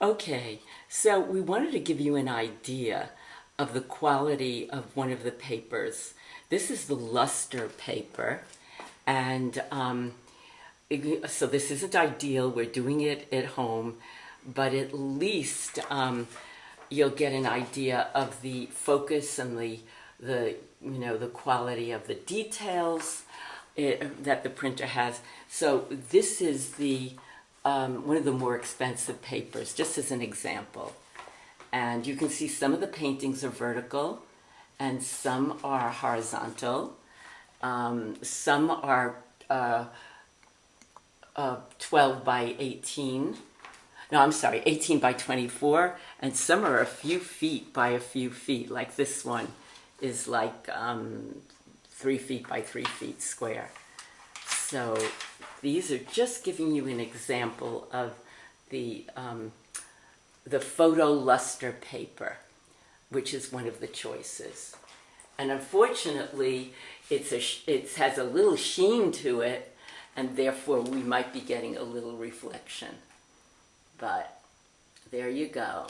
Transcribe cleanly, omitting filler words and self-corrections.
Okay, so we wanted to give you an idea of the quality of one of the papers. This is the luster paper, and so this isn't ideal. We're doing it at home, but at least you'll get an idea of the focus and the quality of the details that the printer has. So this is the one of the more expensive papers, just as an example. And you can see some of the paintings are vertical and some are horizontal. Some are 12 by 18. No, I'm sorry, 18 by 24. And some are a few feet by a few feet, like this one is like 3 feet by 3 feet square. So these are just giving you an example of the photo luster paper, which is one of the choices. And unfortunately, it has a little sheen to it, and therefore we might be getting a little reflection. But there you go.